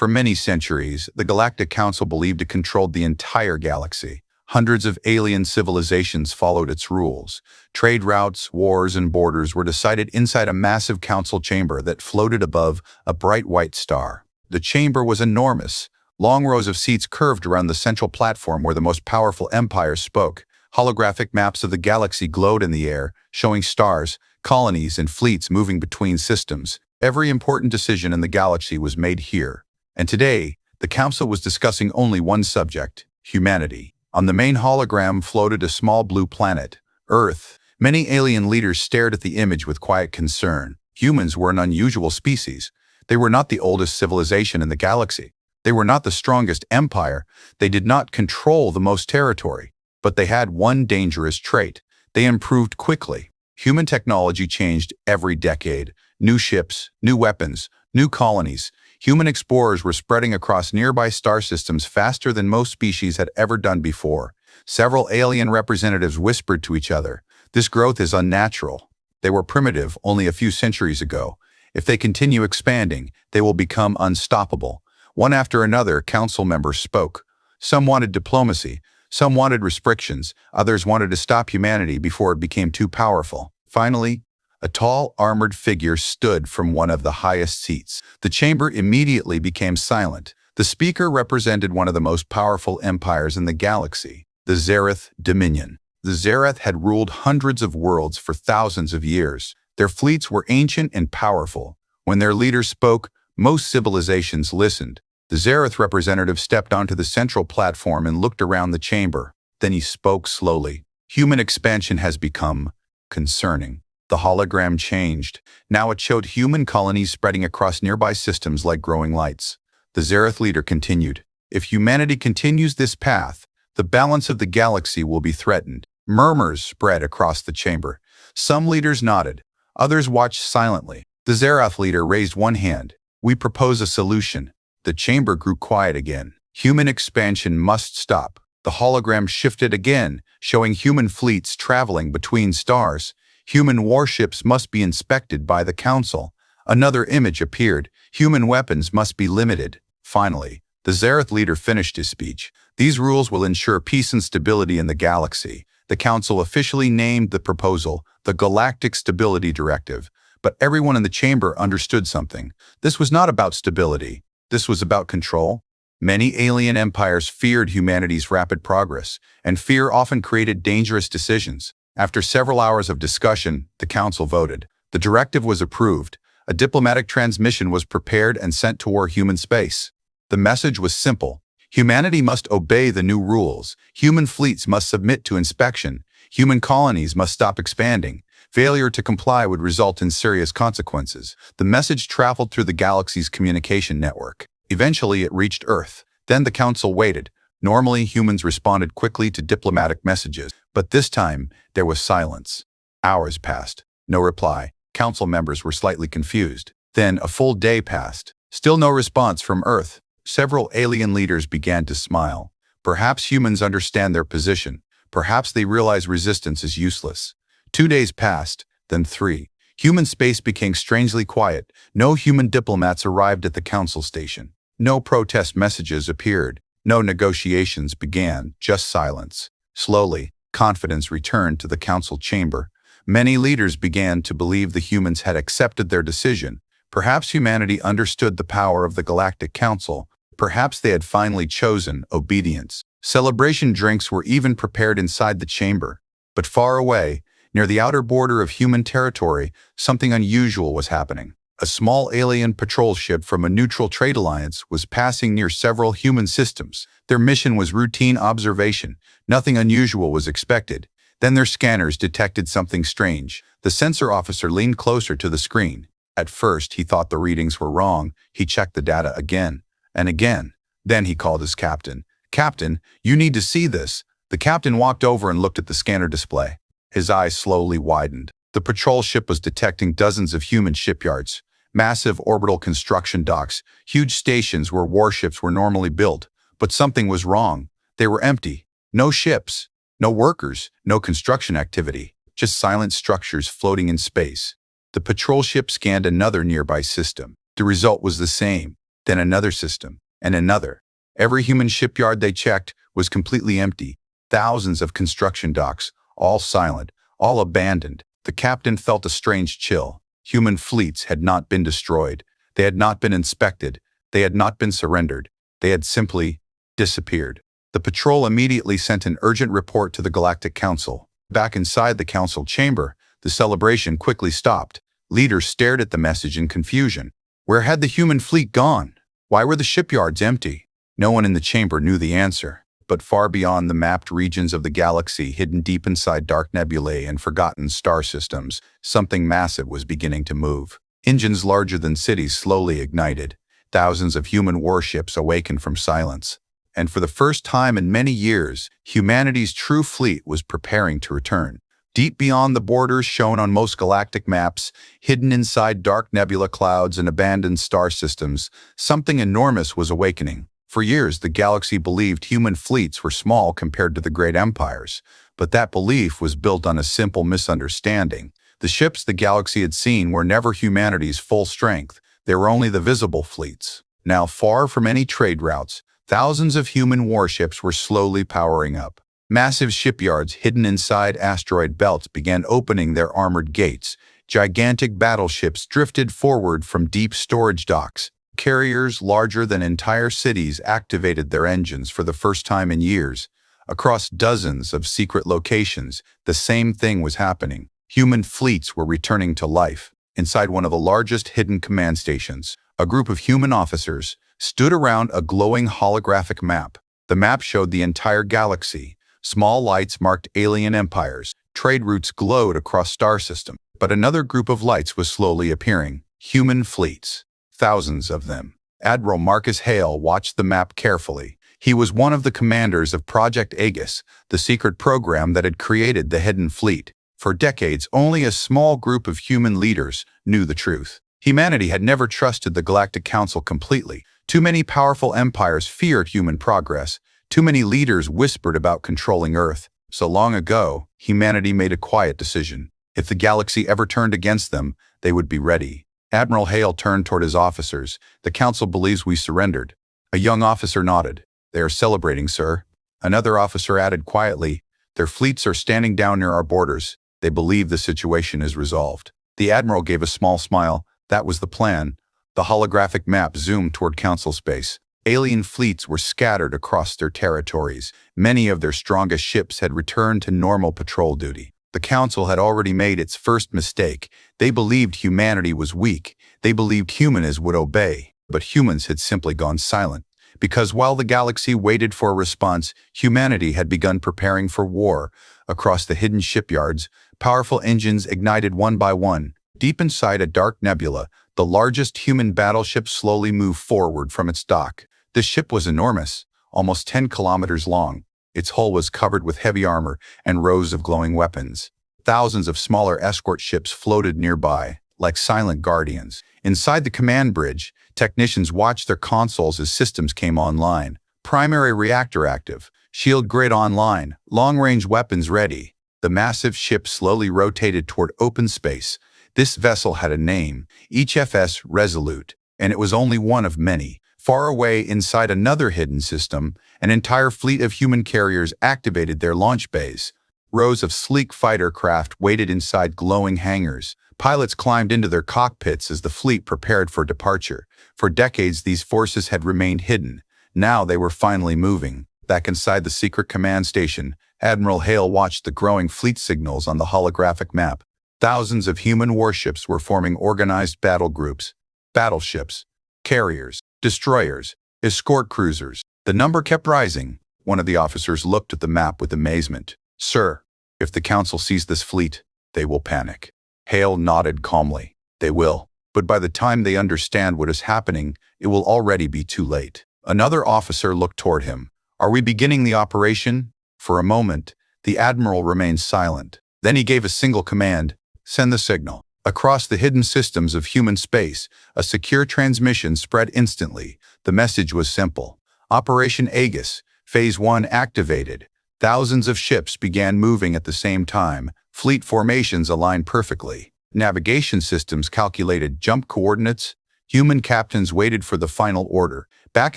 For many centuries, the Galactic Council believed it controlled the entire galaxy. Hundreds of alien civilizations followed its rules. Trade routes, wars, and borders were decided inside a massive council chamber that floated above a bright white star. The chamber was enormous. Long rows of seats curved around the central platform where the most powerful empires spoke. Holographic maps of the galaxy glowed in the air, showing stars, colonies, and fleets moving between systems. Every important decision in the galaxy was made here. And today, the council was discussing only one subject: humanity. On the main hologram floated a small blue planet, Earth. Many alien leaders stared at the image with quiet concern. Humans were an unusual species. They were not the oldest civilization in the galaxy. They were not the strongest empire. They did not control the most territory. But they had one dangerous trait. They improved quickly. Human technology changed every decade. New ships, new weapons, new colonies. Human explorers were spreading across nearby star systems faster than most species had ever done before. Several alien representatives whispered to each other, "This growth is unnatural." They were primitive only a few centuries ago. If they continue expanding, they will become unstoppable. One after another, council members spoke. Some wanted diplomacy, some wanted restrictions, others wanted to stop humanity before it became too powerful. Finally, a tall, armored figure stood from one of the highest seats. The chamber immediately became silent. The speaker represented one of the most powerful empires in the galaxy, the Zereth Dominion. The Zereth had ruled hundreds of worlds for thousands of years. Their fleets were ancient and powerful. When their leaders spoke, most civilizations listened. The Zereth representative stepped onto the central platform and looked around the chamber. Then he spoke slowly. Human expansion has become concerning. The hologram changed. Now it showed human colonies spreading across nearby systems like growing lights. The Zereth leader continued, "If humanity continues this path, the balance of the galaxy will be threatened." Murmurs spread across the chamber. Some leaders nodded. Others watched silently. The Zereth leader raised one hand. "We propose a solution." The chamber grew quiet again. Human expansion must stop. The hologram shifted again, showing human fleets traveling between stars. Human warships must be inspected by the council. Another image appeared. Human weapons must be limited. Finally, the Zereth leader finished his speech. "These rules will ensure peace and stability in the galaxy." The council officially named the proposal the Galactic Stability Directive. But everyone in the chamber understood something. This was not about stability. This was about control. Many alien empires feared humanity's rapid progress, and fear often created dangerous decisions. After several hours of discussion, the council voted. The directive was approved. A diplomatic transmission was prepared and sent toward human space. The message was simple. Humanity must obey the new rules. Human fleets must submit to inspection. Human colonies must stop expanding. Failure to comply would result in serious consequences. The message traveled through the galaxy's communication network. Eventually, it reached Earth. Then the council waited. Normally, humans responded quickly to diplomatic messages, but this time, there was silence. Hours passed. No reply. Council members were slightly confused. Then a full day passed. Still no response from Earth. Several alien leaders began to smile. Perhaps humans understand their position. Perhaps they realize resistance is useless. 2 days passed, then 3. Human space became strangely quiet. No human diplomats arrived at the council station. No protest messages appeared. No negotiations began, just silence. Slowly, confidence returned to the council chamber. Many leaders began to believe the humans had accepted their decision. Perhaps humanity understood the power of the Galactic Council. Perhaps they had finally chosen obedience. Celebration drinks were even prepared inside the chamber. But far away, near the outer border of human territory, something unusual was happening. A small alien patrol ship from a neutral trade alliance was passing near several human systems. Their mission was routine observation. Nothing unusual was expected. Then their scanners detected something strange. The sensor officer leaned closer to the screen. At first, he thought the readings were wrong. He checked the data again and again. Then he called his captain. "Captain, you need to see this." The captain walked over and looked at the scanner display. His eyes slowly widened. The patrol ship was detecting dozens of human shipyards, massive orbital construction docks, huge stations where warships were normally built. But something was wrong. They were empty. No ships, no workers, no construction activity, just silent structures floating in space. The patrol ship scanned another nearby system. The result was the same. then another system, and another. Every human shipyard they checked was completely empty. Thousands of construction docks, all silent, all abandoned. The captain felt a strange chill. Human fleets had not been destroyed. They had not been inspected. They had not been surrendered. They had simply disappeared. The patrol immediately sent an urgent report to the Galactic Council. Back inside the council chamber, the celebration quickly stopped. Leaders stared at the message in confusion. Where had the human fleet gone? Why were the shipyards empty? No one in the chamber knew the answer. But far beyond the mapped regions of the galaxy, hidden deep inside dark nebulae and forgotten star systems, something massive was beginning to move. Engines larger than cities slowly ignited. Thousands of human warships awakened from silence. And for the first time in many years, humanity's true fleet was preparing to return. Deep beyond the borders shown on most galactic maps, hidden inside dark nebula clouds and abandoned star systems, something enormous was awakening. For years, the galaxy believed human fleets were small compared to the great empires, but that belief was built on a simple misunderstanding. The ships the galaxy had seen were never humanity's full strength. They were only the visible fleets. Now, far from any trade routes, thousands of human warships were slowly powering up. Massive shipyards hidden inside asteroid belts began opening their armored gates. Gigantic battleships drifted forward from deep storage docks. Carriers larger than entire cities activated their engines for the first time in years. Across dozens of secret locations, the same thing was happening. Human fleets were returning to life. Inside one of the largest hidden command stations, a group of human officers stood around a glowing holographic map. The map showed the entire galaxy. Small lights marked alien empires. Trade routes glowed across star systems. But another group of lights was slowly appearing. Human fleets. Thousands of them. Admiral Marcus Hale watched the map carefully. He was one of the commanders of Project Aegis, the secret program that had created the hidden fleet. For decades, only a small group of human leaders knew the truth. Humanity had never trusted the Galactic Council completely. Too many powerful empires feared human progress. Too many leaders whispered about controlling Earth. So long ago, humanity made a quiet decision. If the galaxy ever turned against them, they would be ready. Admiral Hale turned toward his officers. The council believes we surrendered. A young officer nodded. They are celebrating, sir. Another officer added quietly, their fleets are standing down near our borders. They believe the situation is resolved. The admiral gave a small smile. That was the plan. The holographic map zoomed toward council space. Alien fleets were scattered across their territories. Many of their strongest ships had returned to normal patrol duty. The council had already made its first mistake. They believed humanity was weak. They believed humans would obey. But humans had simply gone silent. Because while the galaxy waited for a response, humanity had begun preparing for war. Across the hidden shipyards, powerful engines ignited one by one. Deep inside a dark nebula, the largest human battleship slowly moved forward from its dock. The ship was enormous, almost 10 kilometers long. Its hull was covered with heavy armor and rows of glowing weapons. Thousands of smaller escort ships floated nearby, like silent guardians. Inside the command bridge, technicians watched their consoles as systems came online. Primary reactor active, shield grid online, long-range weapons ready. The massive ship slowly rotated toward open space. This vessel had a name, HFS Resolute, and it was only one of many. Far away inside another hidden system, an entire fleet of human carriers activated their launch bays. Rows of sleek fighter craft waited inside glowing hangars. Pilots climbed into their cockpits as the fleet prepared for departure. For decades, these forces had remained hidden. Now they were finally moving. Back inside the secret command station, Admiral Hale watched the growing fleet signals on the holographic map. Thousands of human warships were forming organized battle groups. Battleships, carriers, destroyers, escort cruisers. The number kept rising. One of the officers looked at the map with amazement. Sir, if the council sees this fleet, they will panic. Hale nodded calmly. They will. But by the time they understand what is happening, it will already be too late. Another officer looked toward him. Are we beginning the operation? For a moment, the admiral remained silent. Then he gave a single command. Send the signal. Across the hidden systems of human space, a secure transmission spread instantly. The message was simple. Operation Aegis, Phase 1 activated. Thousands of ships began moving at the same time. Fleet formations aligned perfectly. Navigation systems calculated jump coordinates. Human captains waited for the final order. Back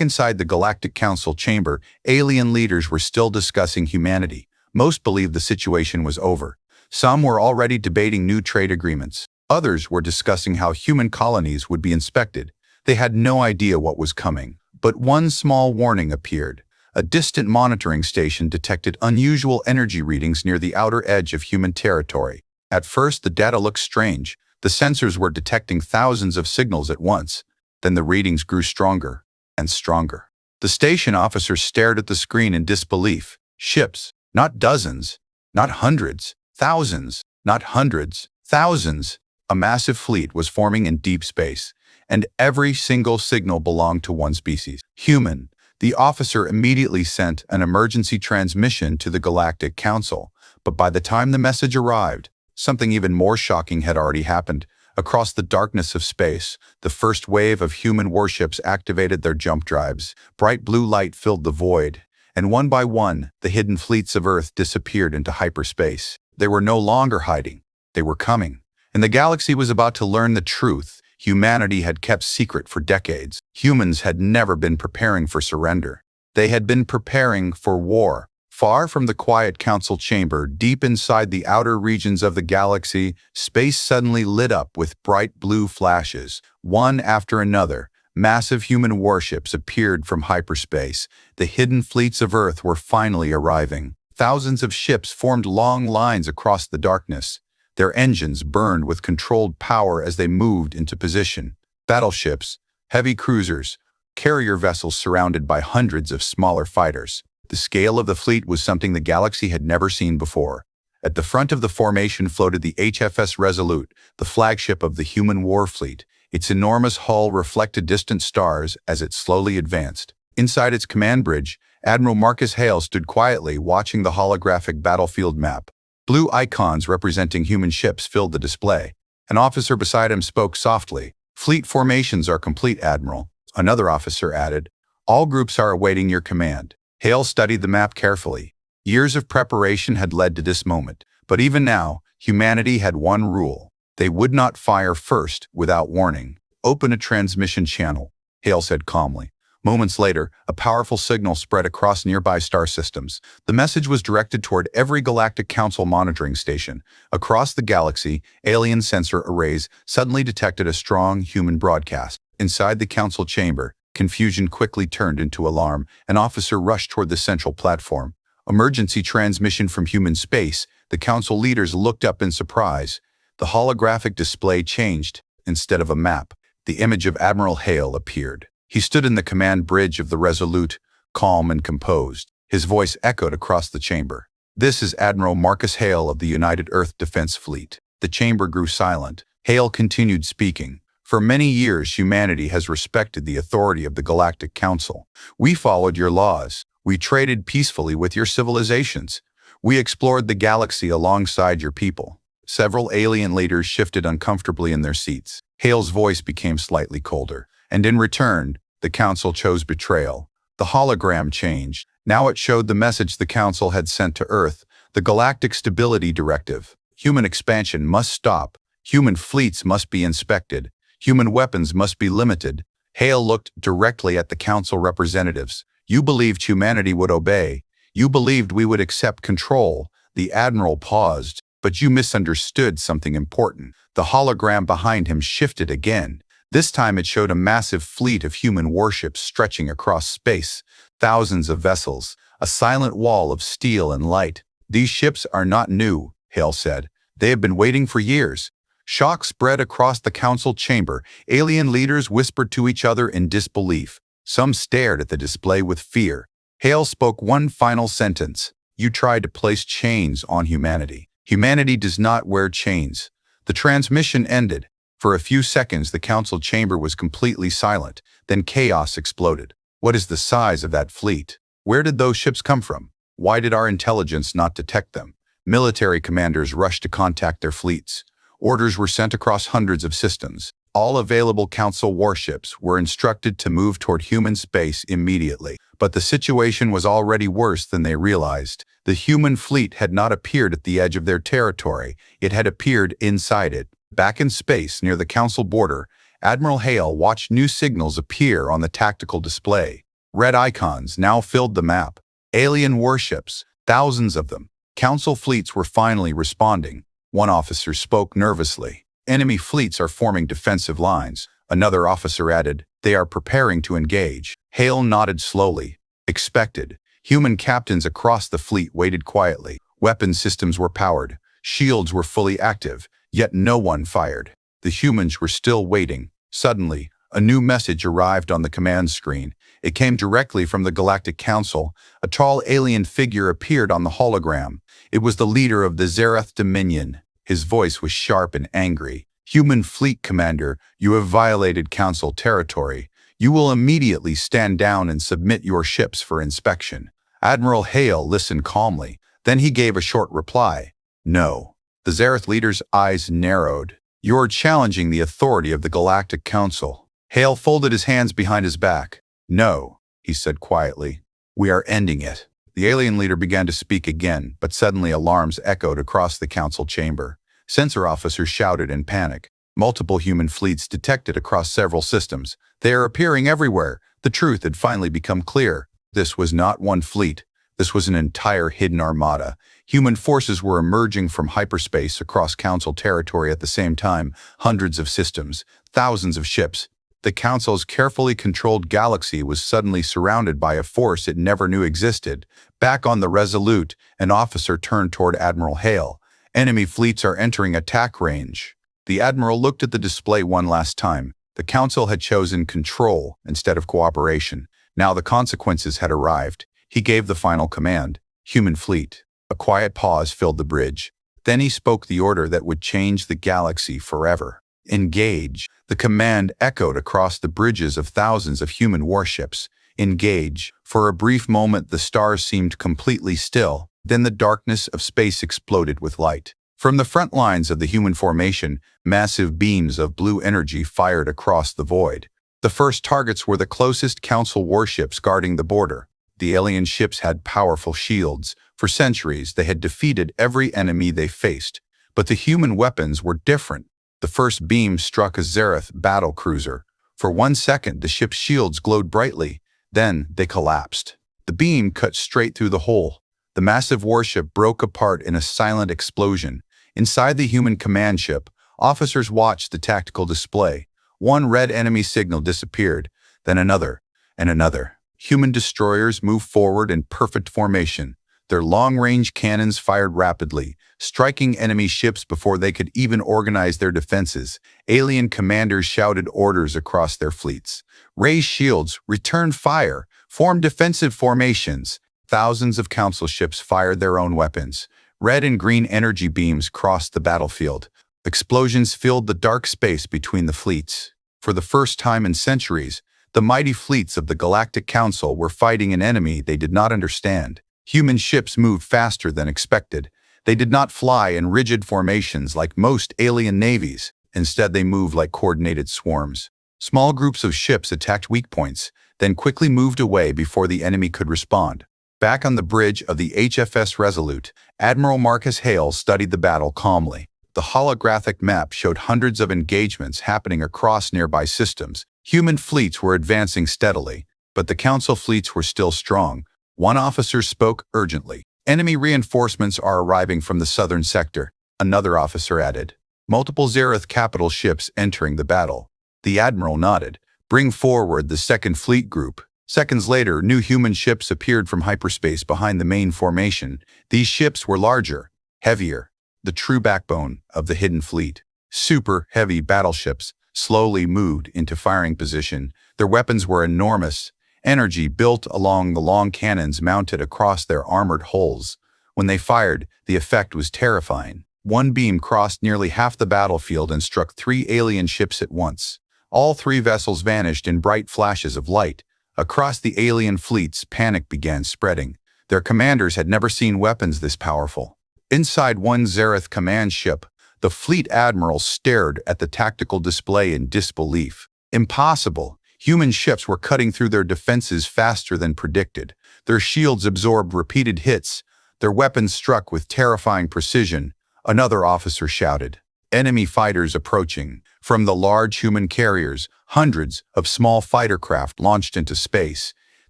inside the Galactic Council chamber, alien leaders were still discussing humanity. Most believed the situation was over. Some were already debating new trade agreements. Others were discussing how human colonies would be inspected. They had no idea what was coming. But one small warning appeared. A distant monitoring station detected unusual energy readings near the outer edge of human territory. At first, the data looked strange. The sensors were detecting thousands of signals at once. Then the readings grew stronger and stronger. The station officer stared at the screen in disbelief. Ships, not dozens, not hundreds, thousands, not hundreds, thousands. A massive fleet was forming in deep space, and every single signal belonged to one species, human. The officer immediately sent an emergency transmission to the Galactic Council, but by the time the message arrived, something even more shocking had already happened. Across the darkness of space, the first wave of human warships activated their jump drives. Bright blue light filled the void, and one by one, the hidden fleets of Earth disappeared into hyperspace. They were no longer hiding. They were coming. And the galaxy was about to learn the truth humanity had kept secret for decades. Humans had never been preparing for surrender. They had been preparing for war. Far from the quiet council chamber, deep inside the outer regions of the galaxy, space suddenly lit up with bright blue flashes. One after another, massive human warships appeared from hyperspace. The hidden fleets of Earth were finally arriving. Thousands of ships formed long lines across the darkness. Their engines burned with controlled power as they moved into position. Battleships, heavy cruisers, carrier vessels surrounded by hundreds of smaller fighters. The scale of the fleet was something the galaxy had never seen before. At the front of the formation floated the HFS Resolute, the flagship of the human war fleet. Its enormous hull reflected distant stars as it slowly advanced. Inside its command bridge, Admiral Marcus Hale stood quietly watching the holographic battlefield map. Blue icons representing human ships filled the display. An officer beside him spoke softly. "Fleet formations are complete, Admiral." Another officer added, "All groups are awaiting your command." Hale studied the map carefully. Years of preparation had led to this moment. But even now, humanity had one rule. They would not fire first without warning. "Open a transmission channel," Hale said calmly. Moments later, a powerful signal spread across nearby star systems. The message was directed toward every Galactic Council monitoring station. Across the galaxy, alien sensor arrays suddenly detected a strong human broadcast. Inside the Council chamber, confusion quickly turned into alarm. An officer rushed toward the central platform. "Emergency transmission from human space." The Council leaders looked up in surprise. The holographic display changed. Instead of a map, the image of Admiral Hale appeared. He stood in the command bridge of the Resolute, calm and composed. His voice echoed across the chamber. "This is Admiral Marcus Hale of the United Earth Defense Fleet." The chamber grew silent. Hale continued speaking. "For many years, humanity has respected the authority of the Galactic Council. We followed your laws. We traded peacefully with your civilizations. We explored the galaxy alongside your people." Several alien leaders shifted uncomfortably in their seats. Hale's voice became slightly colder. "And in return, the Council chose betrayal." The hologram changed. Now it showed the message the Council had sent to Earth, the Galactic Stability Directive. Human expansion must stop. Human fleets must be inspected. Human weapons must be limited. Hale looked directly at the Council representatives. "You believed humanity would obey. You believed we would accept control." The Admiral paused. "But you misunderstood something important." The hologram behind him shifted again. This time it showed a massive fleet of human warships stretching across space. Thousands of vessels, a silent wall of steel and light. "These ships are not new," Hale said. "They have been waiting for years." Shock spread across the Council chamber. Alien leaders whispered to each other in disbelief. Some stared at the display with fear. Hale spoke one final sentence. "You tried to place chains on humanity. Humanity does not wear chains." The transmission ended. For a few seconds, the Council chamber was completely silent. Then chaos exploded. "What is the size of that fleet? Where did those ships come from? Why did our intelligence not detect them?" Military commanders rushed to contact their fleets. Orders were sent across hundreds of systems. All available Council warships were instructed to move toward human space immediately. But the situation was already worse than they realized. The human fleet had not appeared at the edge of their territory. It had appeared inside it. Back in space, near the Council border, Admiral Hale watched new signals appear on the tactical display. Red icons now filled the map. Alien warships, thousands of them. Council fleets were finally responding. One officer spoke nervously. Enemy fleets are forming defensive lines. Another officer added, they are preparing to engage. Hale nodded slowly. Expected. Human captains across the fleet waited quietly. Weapon systems were powered. Shields were fully active, yet no one fired. The humans were still waiting. Suddenly, a new message arrived on the command screen. It came directly from the Galactic Council. A tall alien figure appeared on the hologram. It was the leader of the Zereth Dominion. His voice was sharp and angry. Human Fleet Commander, you have violated Council territory. You will immediately stand down and submit your ships for inspection. Admiral Hale listened calmly. Then he gave a short reply. No. The Zereth leader's eyes narrowed. You're challenging the authority of the Galactic Council. Hale folded his hands behind his back. No, he said quietly. We are ending it. The alien leader began to speak again, but suddenly alarms echoed across the council chamber. Sensor officers shouted in panic. Multiple human fleets detected across several systems. They are appearing everywhere. The truth had finally become clear. This was not one fleet. This was an entire hidden armada. Human forces were emerging from hyperspace across Council territory at the same time. Hundreds of systems, thousands of ships. The Council's carefully controlled galaxy was suddenly surrounded by a force it never knew existed. Back on the Resolute, an officer turned toward Admiral Hale. Enemy fleets are entering attack range. The Admiral looked at the display one last time. The Council had chosen control instead of cooperation. Now the consequences had arrived. He gave the final command, Human Fleet. A quiet pause filled the bridge. Then he spoke the order that would change the galaxy forever. Engage. The command echoed across the bridges of thousands of human warships. Engage. For a brief moment, the stars seemed completely still. Then the darkness of space exploded with light. From the front lines of the human formation, massive beams of blue energy fired across the void. The first targets were the closest Council warships guarding the border. The alien ships had powerful shields. For centuries, they had defeated every enemy they faced. But the human weapons were different. The first beam struck a Zereth battle cruiser. For 1 second, the ship's shields glowed brightly. Then they collapsed. The beam cut straight through the hull. The massive warship broke apart in a silent explosion. Inside the human command ship, officers watched the tactical display. One red enemy signal disappeared, then another, and another. Human destroyers moved forward in perfect formation. Their long-range cannons fired rapidly, striking enemy ships before they could even organize their defenses. Alien commanders shouted orders across their fleets. Raise shields, return fire, form defensive formations. Thousands of Council ships fired their own weapons. Red and green energy beams crossed the battlefield. Explosions filled the dark space between the fleets. For the first time in centuries, the mighty fleets of the Galactic Council were fighting an enemy they did not understand. Human ships moved faster than expected. They did not fly in rigid formations like most alien navies. Instead, they moved like coordinated swarms. Small groups of ships attacked weak points, then quickly moved away before the enemy could respond. Back on the bridge of the HFS Resolute, Admiral Marcus Hale studied the battle calmly. The holographic map showed hundreds of engagements happening across nearby systems. Human fleets were advancing steadily, but the Council fleets were still strong. One officer spoke urgently. Enemy reinforcements are arriving from the southern sector, another officer added. Multiple Zereth capital ships entering the battle. The Admiral nodded. Bring forward the second fleet group. Seconds later, new human ships appeared from hyperspace behind the main formation. These ships were larger, heavier, the true backbone of the hidden fleet. Super heavy battleships slowly moved into firing position. Their weapons were enormous. Energy built along the long cannons mounted across their armored hulls. When they fired, the effect was terrifying. One beam crossed nearly half the battlefield and struck 3 alien ships at once. All 3 vessels vanished in bright flashes of light. Across the alien fleets, panic began spreading. Their commanders had never seen weapons this powerful. Inside one Zereth command ship, the fleet admiral stared at the tactical display in disbelief. Impossible. Human ships were cutting through their defenses faster than predicted. Their shields absorbed repeated hits. Their weapons struck with terrifying precision. Another officer shouted, "Enemy fighters approaching. From the large human carriers, hundreds of small fighter craft launched into space.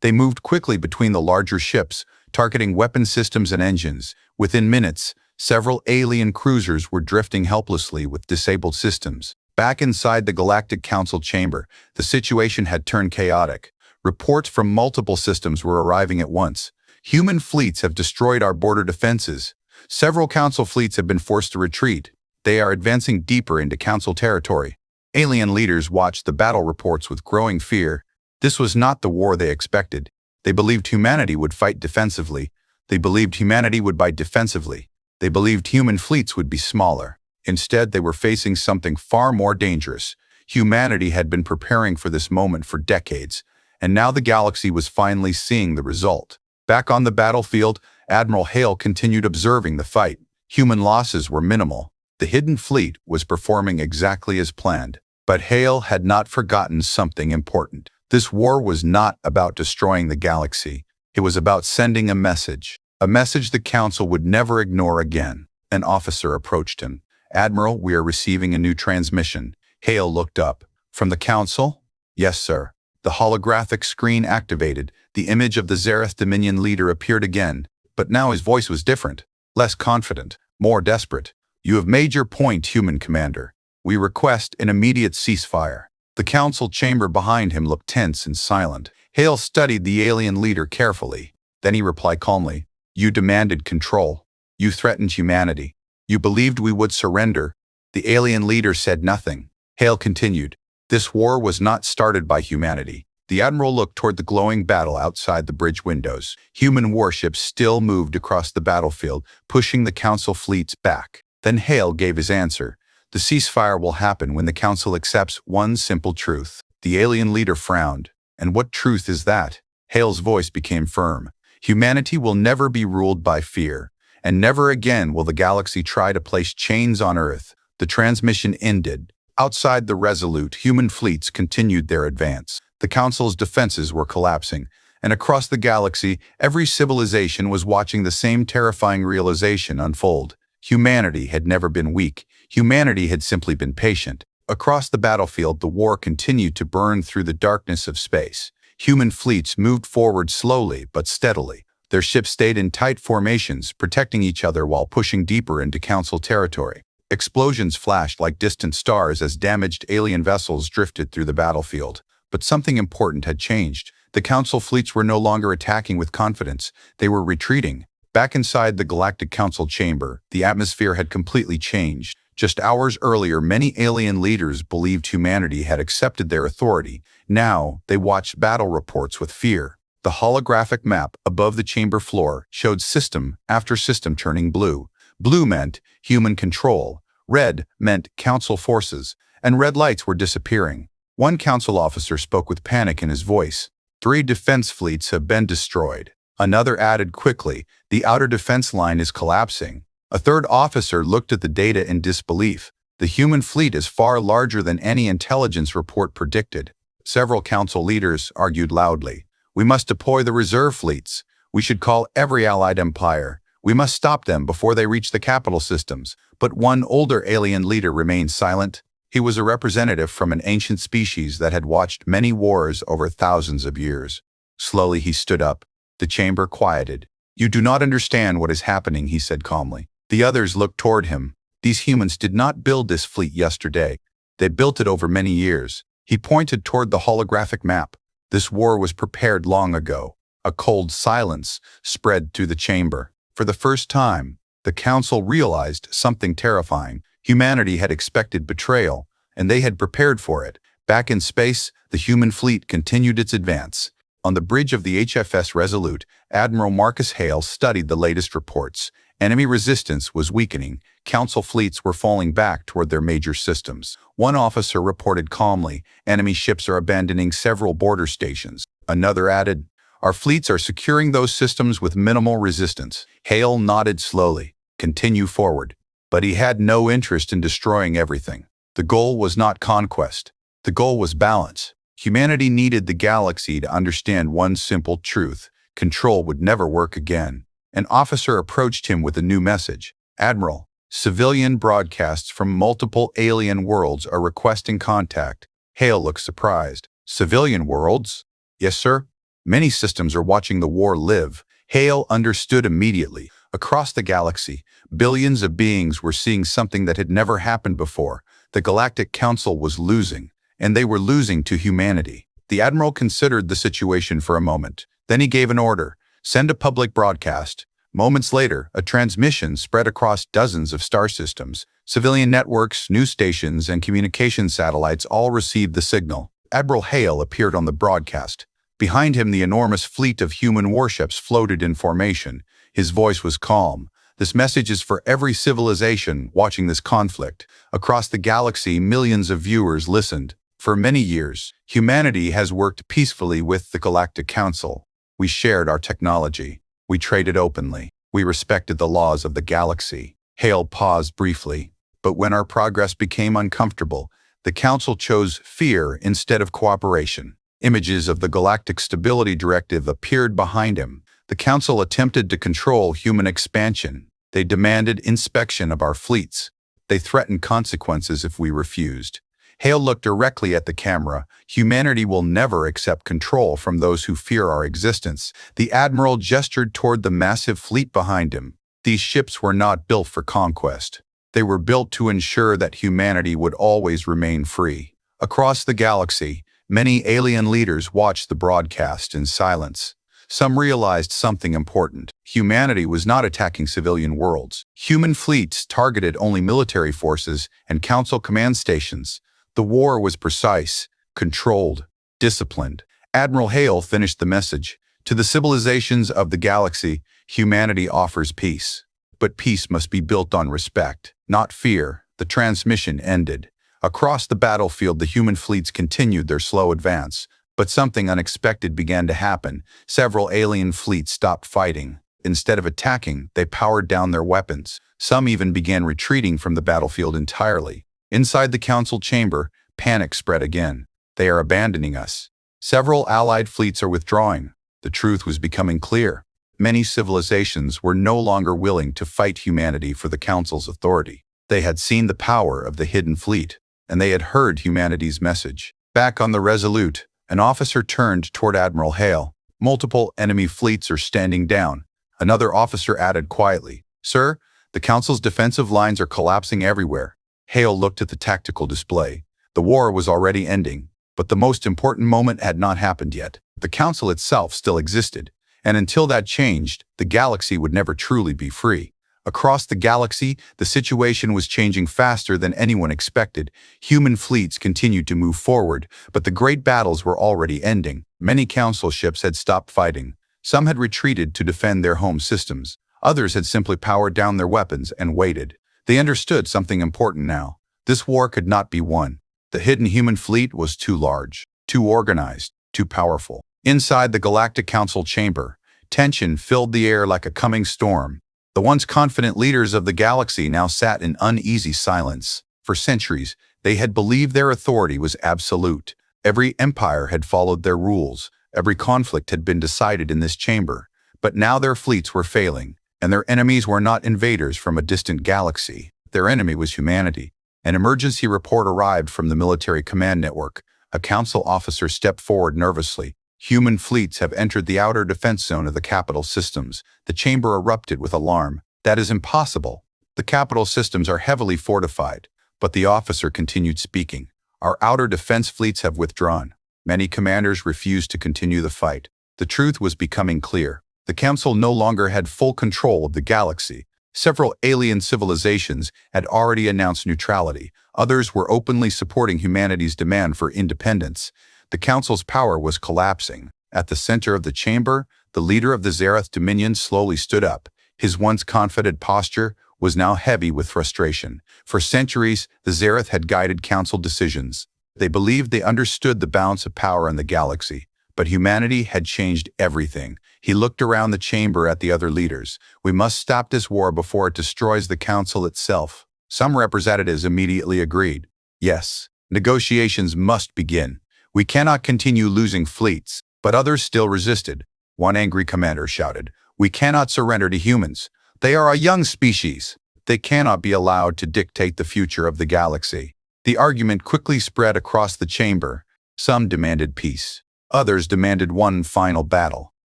They moved quickly between the larger ships, targeting weapon systems and engines. Within minutes, several alien cruisers were drifting helplessly with disabled systems. Back inside the Galactic Council chamber, the situation had turned chaotic. Reports from multiple systems were arriving at once. Human fleets have destroyed our border defenses. Several Council fleets have been forced to retreat. They are advancing deeper into Council territory. Alien leaders watched the battle reports with growing fear. This was not the war they expected. They believed humanity would fight defensively. They believed humanity would fight defensively. They believed human fleets would be smaller. Instead, they were facing something far more dangerous. Humanity had been preparing for this moment for decades, and now the galaxy was finally seeing the result. Back on the battlefield, Admiral Hale continued observing the fight. Human losses were minimal. The hidden fleet was performing exactly as planned. But Hale had not forgotten something important. This war was not about destroying the galaxy. It was about sending a message the Council would never ignore again. An officer approached him. "Admiral, we are receiving a new transmission." Hale looked up. "From the Council?" "Yes, sir." The holographic screen activated. The image of the Zereth Dominion leader appeared again, but now his voice was different, less confident, more desperate. "You have made your point, human commander. We request an immediate ceasefire." The Council chamber behind him looked tense and silent. Hale studied the alien leader carefully. Then he replied calmly, "You demanded control. You threatened humanity. You believed we would surrender." The alien leader said nothing. Hale continued, "This war was not started by humanity." The Admiral looked toward the glowing battle outside the bridge windows. Human warships still moved across the battlefield, pushing the Council fleets back. Then Hale gave his answer. "The ceasefire will happen when the Council accepts one simple truth." The alien leader frowned. "And what truth is that?" Hale's voice became firm. "Humanity will never be ruled by fear, and never again will the galaxy try to place chains on Earth." The transmission ended. Outside the Resolute, human fleets continued their advance. The Council's defenses were collapsing, and across the galaxy, every civilization was watching the same terrifying realization unfold. Humanity had never been weak. Humanity had simply been patient. Across the battlefield, the war continued to burn through the darkness of space. Human fleets moved forward slowly but steadily. Their ships stayed in tight formations, protecting each other while pushing deeper into Council territory. Explosions flashed like distant stars as damaged alien vessels drifted through the battlefield. But something important had changed. The Council fleets were no longer attacking with confidence. They were retreating. Back inside the Galactic Council chamber, the atmosphere had completely changed. Just hours earlier, many alien leaders believed humanity had accepted their authority. Now, they watched battle reports with fear. The holographic map above the chamber floor showed system after system turning blue. Blue meant human control. Red meant Council forces. And red lights were disappearing. One Council officer spoke with panic in his voice. 3 defense fleets have been destroyed. Another added quickly, "The outer defense line is collapsing." A third officer looked at the data in disbelief. "The human fleet is far larger than any intelligence report predicted." Several Council leaders argued loudly. "We must deploy the reserve fleets. We should call every allied empire. We must stop them before they reach the capital systems." But one older alien leader remained silent. He was a representative from an ancient species that had watched many wars over thousands of years. Slowly he stood up. The chamber quieted. "You do not understand what is happening," he said calmly. The others looked toward him. "These humans did not build this fleet yesterday. They built it over many years." He pointed toward the holographic map. "This war was prepared long ago." A cold silence spread through the chamber. For the first time, the Council realized something terrifying. Humanity had expected betrayal, and they had prepared for it. Back in space, the human fleet continued its advance. On the bridge of the HFS Resolute, Admiral Marcus Hale studied the latest reports. Enemy resistance was weakening. Council fleets were falling back toward their major systems. One officer reported calmly, "Enemy ships are abandoning several border stations." Another added, "Our fleets are securing those systems with minimal resistance." Hale nodded slowly. "Continue forward." But he had no interest in destroying everything. The goal was not conquest. The goal was balance. Humanity needed the galaxy to understand one simple truth: control would never work again. An officer approached him with a new message. "Admiral, Civilian broadcasts from multiple alien worlds are requesting contact. Hale looks surprised. Civilian worlds? Yes, sir. Many systems are watching the war live. Hale understood immediately. Across the galaxy, billions of beings were seeing something that had never happened before. The Galactic Council was losing, and they were losing to humanity. The Admiral considered the situation for a moment. Then he gave an order: send a public broadcast. Moments later, a transmission spread across dozens of star systems. Civilian networks, news stations, and communication satellites all received the signal. Admiral Hale appeared on the broadcast. Behind him, the enormous fleet of human warships floated in formation. His voice was calm. This message is for every civilization watching this conflict. Across the galaxy, millions of viewers listened. For many years, humanity has worked peacefully with the Galactic Council. We shared our technology. We traded openly. We respected the laws of the galaxy. Hale paused briefly. But when our progress became uncomfortable, the Council chose fear instead of cooperation. Images of the Galactic Stability Directive appeared behind him. The Council attempted to control human expansion. They demanded inspection of our fleets. They threatened consequences if we refused. Hale looked directly at the camera. Humanity will never accept control from those who fear our existence. The Admiral gestured toward the massive fleet behind him. These ships were not built for conquest. They were built to ensure that humanity would always remain free. Across the galaxy, many alien leaders watched the broadcast in silence. Some realized something important. Humanity was not attacking civilian worlds. Human fleets targeted only military forces and Council command stations. The war was precise, controlled, disciplined. Admiral Hale finished the message. To the civilizations of the galaxy, humanity offers peace. But peace must be built on respect, not fear. The transmission ended. Across the battlefield, the human fleets continued their slow advance. But something unexpected began to happen. Several alien fleets stopped fighting. Instead of attacking, they powered down their weapons. Some even began retreating from the battlefield entirely. Inside the Council chamber, panic spread again. They are abandoning us. Several allied fleets are withdrawing. The truth was becoming clear. Many civilizations were no longer willing to fight humanity for the Council's authority. They had seen the power of the hidden fleet, and they had heard humanity's message. Back on the Resolute, an officer turned toward Admiral Hale. Multiple enemy fleets are standing down. Another officer added quietly, "Sir, the Council's defensive lines are collapsing everywhere." Hale looked at the tactical display. The war was already ending, but the most important moment had not happened yet. The Council itself still existed, and until that changed, the galaxy would never truly be free. Across the galaxy, the situation was changing faster than anyone expected. Human fleets continued to move forward, but the great battles were already ending. Many Council ships had stopped fighting. Some had retreated to defend their home systems. Others had simply powered down their weapons and waited. They understood something important now. This war could not be won. The hidden human fleet was too large, too organized, too powerful. Inside the Galactic Council chamber, tension filled the air like a coming storm. The once confident leaders of the galaxy now sat in uneasy silence. For centuries, they had believed their authority was absolute. Every empire had followed their rules. Every conflict had been decided in this chamber. But now their fleets were failing, and their enemies were not invaders from a distant galaxy. Their enemy was humanity. An emergency report arrived from the military command network. A Council officer stepped forward nervously. Human fleets have entered the outer defense zone of the capital systems. The chamber erupted with alarm. That is impossible. The capital systems are heavily fortified. But the officer continued speaking. Our outer defense fleets have withdrawn. Many commanders refused to continue the fight. The truth was becoming clear. The Council no longer had full control of the galaxy. Several alien civilizations had already announced neutrality. Others were openly supporting humanity's demand for independence. The Council's power was collapsing. At the center of the chamber, the leader of the Zereth Dominion slowly stood up. His once confident posture was now heavy with frustration. For centuries, the Zereth had guided Council decisions. They believed they understood the balance of power in the galaxy. But humanity had changed everything. He looked around the chamber at the other leaders. We must stop this war before it destroys the Council itself. Some representatives immediately agreed. Yes, negotiations must begin. We cannot continue losing fleets. But others still resisted. One angry commander shouted, "We cannot surrender to humans. They are a young species." They cannot be allowed to dictate the future of the galaxy. The argument quickly spread across the chamber. Some demanded peace. Others demanded one final battle.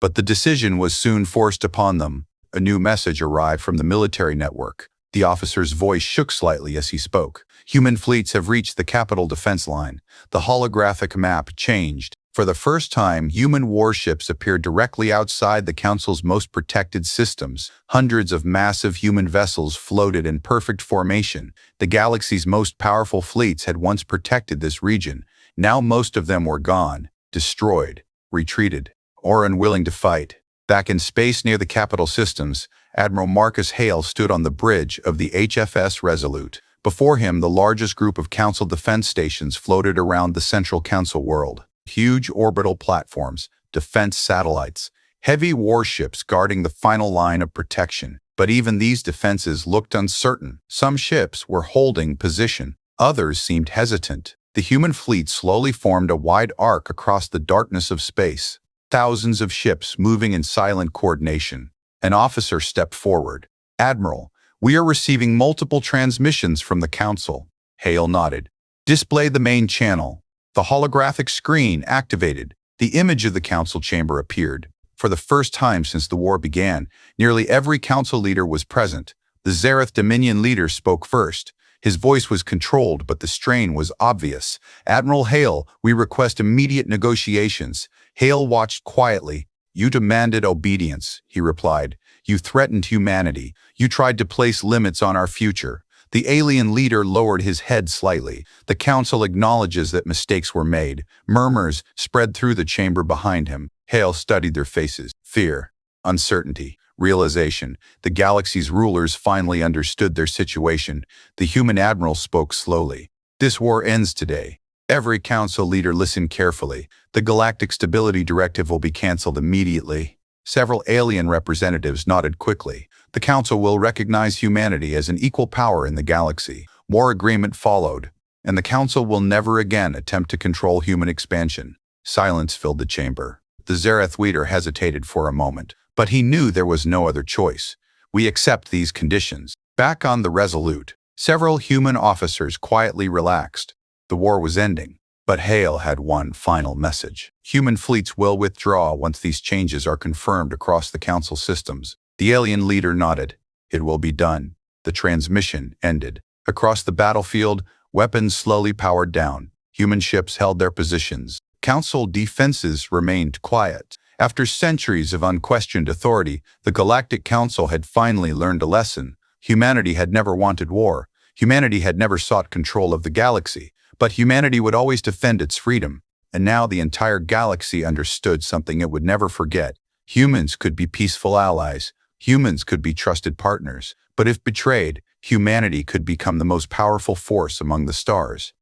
But the decision was soon forced upon them. A new message arrived from the military network. The officer's voice shook slightly as he spoke. Human fleets have reached the capital defense line. The holographic map changed. For the first time, human warships appeared directly outside the Council's most protected systems. Hundreds of massive human vessels floated in perfect formation. The galaxy's most powerful fleets had once protected this region. Now most of them were gone, destroyed, retreated, or unwilling to fight. Back in space near the capital systems, Admiral Marcus Hale stood on the bridge of the HFS Resolute. Before him, the largest group of Council defense stations floated around the central Council world. Huge orbital platforms, defense satellites, heavy warships guarding the final line of protection. But even these defenses looked uncertain. Some ships were holding position. Others seemed hesitant. The human fleet slowly formed a wide arc across the darkness of space. Thousands of ships moving in silent coordination. An officer stepped forward. "Admiral, we are receiving multiple transmissions from the Council." Hale nodded. "Display the main channel." The holographic screen activated. The image of the Council chamber appeared. For the first time since the war began, nearly every Council leader was present. The Zereth Dominion leader spoke first. His voice was controlled, but the strain was obvious. "Admiral Hale, we request immediate negotiations." Hale watched quietly. "You demanded obedience," he replied. "You threatened humanity. You tried to place limits on our future." The alien leader lowered his head slightly. "The Council acknowledges that mistakes were made." Murmurs spread through the chamber behind him. Hale studied their faces. Fear, uncertainty, realization. The galaxy's rulers finally understood their situation. The human admiral spoke slowly. "This war ends today." Every Council leader listened carefully. "The Galactic Stability Directive will be cancelled immediately." Several alien representatives nodded quickly. "The Council will recognize humanity as an equal power in the galaxy." More agreement followed, and the Council will never again attempt to control human expansion. Silence filled the chamber. The Zereth leader hesitated for a moment, but he knew there was no other choice. "We accept these conditions." Back on the Resolute, several human officers quietly relaxed. The war was ending, but Hale had one final message. Human fleets will withdraw once these changes are confirmed across the Council systems. The alien leader nodded. "It will be done." The transmission ended. Across the battlefield, weapons slowly powered down. Human ships held their positions. Council defenses remained quiet. After centuries of unquestioned authority, the Galactic Council had finally learned a lesson. Humanity had never wanted war. Humanity had never sought control of the galaxy. But humanity would always defend its freedom. And now the entire galaxy understood something it would never forget. Humans could be peaceful allies. Humans could be trusted partners. But if betrayed, humanity could become the most powerful force among the stars.